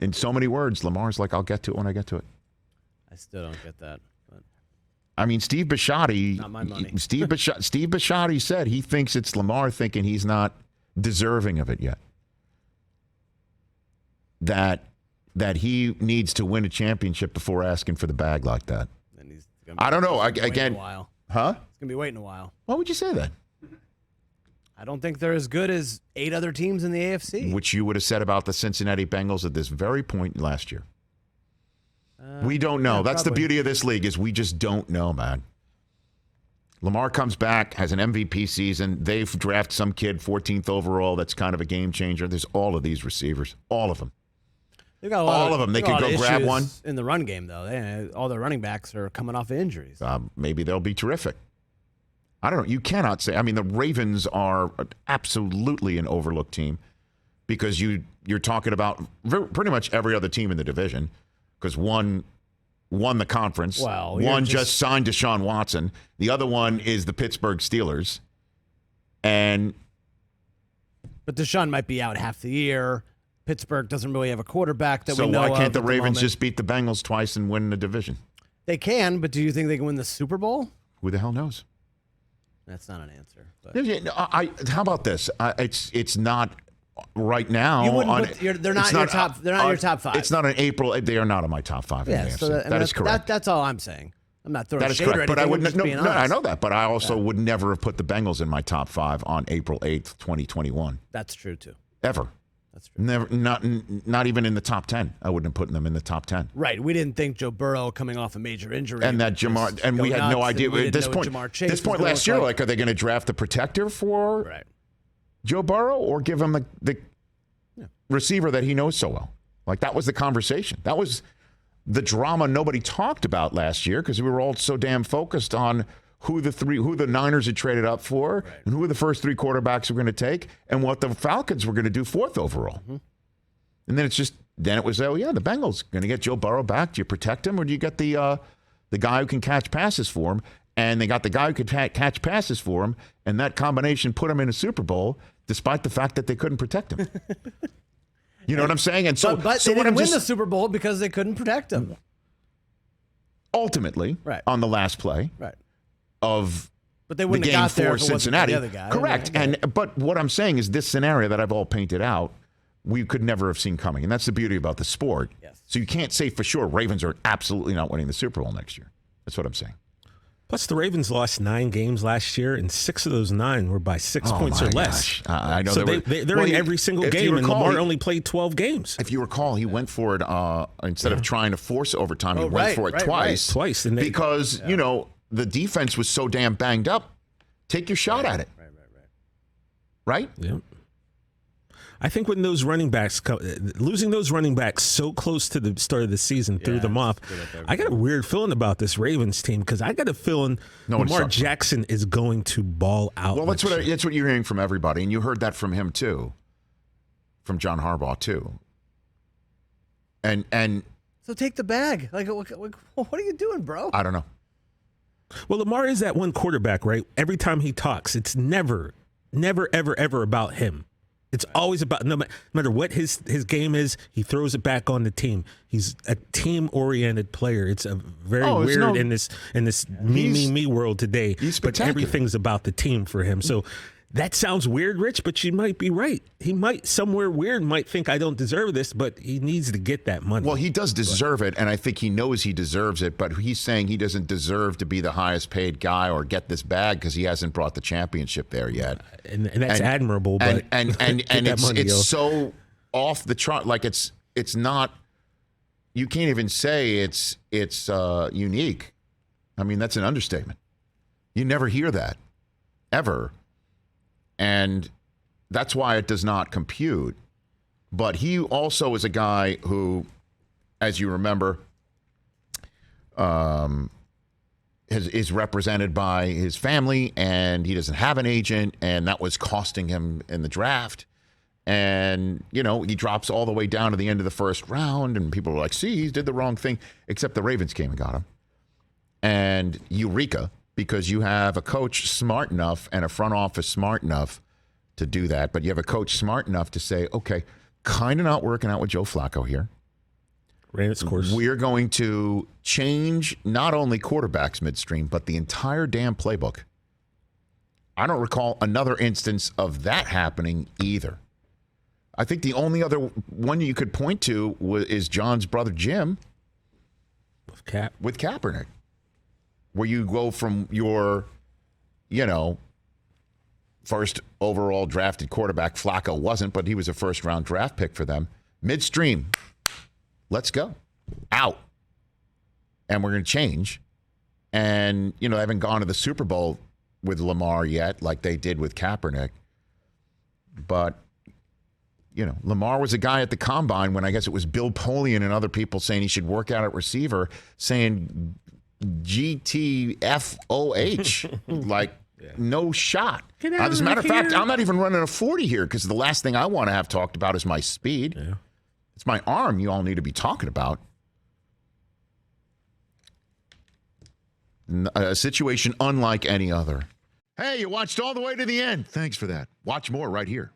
in so many words, Lamar's like, I'll get to it when I get to it. I still don't get that. But I mean, Steve Bisciotti. not my money. Steve Bisciotti said he thinks it's Lamar thinking he's not deserving of it yet. That he needs to win a championship before asking for the bag like that. And he's I don't know. Again, a while. Huh? He's gonna be waiting a while. Why would you say that? I don't think they're as good as 8 other teams in the AFC. Which you would have said about the Cincinnati Bengals at this very point last year. We don't know. That's the beauty of this league is we just don't know, man. Lamar comes back, has an MVP season. They've drafted some kid 14th overall that's kind of a game changer. There's all of these receivers, all of them. They've got all of them. They could go grab one. In the run game, though, all their running backs are coming off of injuries. Maybe they'll be terrific. I don't know. You cannot say. I mean, the Ravens are absolutely an overlooked team because you're talking about pretty much every other team in the division because one won the conference. Well, one just signed Deshaun Watson. The other one is the Pittsburgh Steelers. But Deshaun might be out half the year. Pittsburgh doesn't really have a quarterback that we know of. So why can't the Ravens just beat the Bengals twice and win the division? They can, but do you think they can win the Super Bowl? Who the hell knows? That's not an answer. But. How about this? It's not right now. You wouldn't they're not your top. They're not your top 5. It's not in April. They are not in my top 5 in the AFC. So that is correct. That's all I'm saying. I'm not throwing that is shade correct. or anything. But I would no, I know that. But I also Yeah. would never have put the Bengals in my top 5 on April 8th, 2021. That's true too. Ever. That's true. Never. Not even in the top 10. I wouldn't have put them in the top 10. Right. We didn't think Joe Burrow coming off a major injury and that Jamar, and we had no idea at this point. This point last year, like, are they going to draft the protector for Joe Burrow or give him the receiver that he knows so well? Like, that was the conversation. That was the drama nobody talked about last year because we were all so damn focused on who the Niners had traded up for and who the first 3 quarterbacks were going to take and what the Falcons were going to do 4th overall. Mm-hmm. And then it was, oh yeah, the Bengals going to get Joe Burrow back. Do you protect him or do you get the guy who can catch passes for him? And they got the guy who could catch passes for him, and that combination put him in a Super Bowl despite the fact that they couldn't protect him. You know what I'm saying? And so, but they didn't win the Super Bowl because they couldn't protect him. Ultimately, on the last play. Of but they wouldn't the game have got there for if it wasn't Cincinnati. the other guy. Correct. But what I'm saying is this scenario that I've all painted out, we could never have seen coming. And that's the beauty about the sport. Yes. So you can't say for sure Ravens are absolutely not winning the Super Bowl next year. That's what I'm saying. Plus, the Ravens lost 9 games last year, and 6 of those 9 were by 6 points or less. I know so they're in every single game, and Lamar only played 12 games. If you recall, he went for it instead of trying to force overtime. He went for it twice. Twice. Because, the defense was so damn banged up. Take your shot at it. Right? Yeah. I think when those running backs losing those running backs so close to the start of the season threw them off. I got a weird feeling about this Ravens team because I got a feeling Lamar Jackson is going to ball out. Well, that's what you're hearing from everybody, and you heard that from him too, from John Harbaugh too. And so take the bag. Like, what are you doing, bro? I don't know. Well, Lamar is that one quarterback, right? Every time he talks, it's never, ever, ever about him. It's always about no matter what his game is, he throws it back on the team. He's a team-oriented player. It's a very weird in this me world today. But everything's about the team for him. So that sounds weird, Rich, but you might be right. He might think I don't deserve this, but he needs to get that money. Well, he does deserve it, and I think he knows he deserves it, but he's saying he doesn't deserve to be the highest paid guy or get this bag because he hasn't brought the championship there yet. And that's admirable, but and it's so off the chart. Like it's not. You can't even say it's unique. I mean, that's an understatement. You never hear that ever. And that's why it does not compute. But he also is a guy who, as you remember, is represented by his family, and he doesn't have an agent, and that was costing him in the draft. And, he drops all the way down to the end of the first round, and people were like, see, he did the wrong thing, except the Ravens came and got him. And eureka. Because you have a coach smart enough and a front office smart enough to do that. But you have a coach smart enough to say, okay, kind of not working out with Joe Flacco here. ran its course. We're going to change not only quarterbacks midstream, but the entire damn playbook. I don't recall another instance of that happening either. I think the only other one you could point to is John's brother Jim with Kaepernick, where you go from your, first overall drafted quarterback. Flacco wasn't, but he was a first-round draft pick for them. Midstream, let's go. Out. And we're going to change. And, they haven't gone to the Super Bowl with Lamar yet like they did with Kaepernick. But, Lamar was a guy at the Combine when I guess it was Bill Polian and other people saying he should work out at receiver, saying GTFOH, like, no shot. As a matter of fact, I'm not even running a 40 here because the last thing I want to have talked about is my speed. Yeah. It's my arm you all need to be talking about. A situation unlike any other. Hey, you watched all the way to the end. Thanks for that. Watch more right here.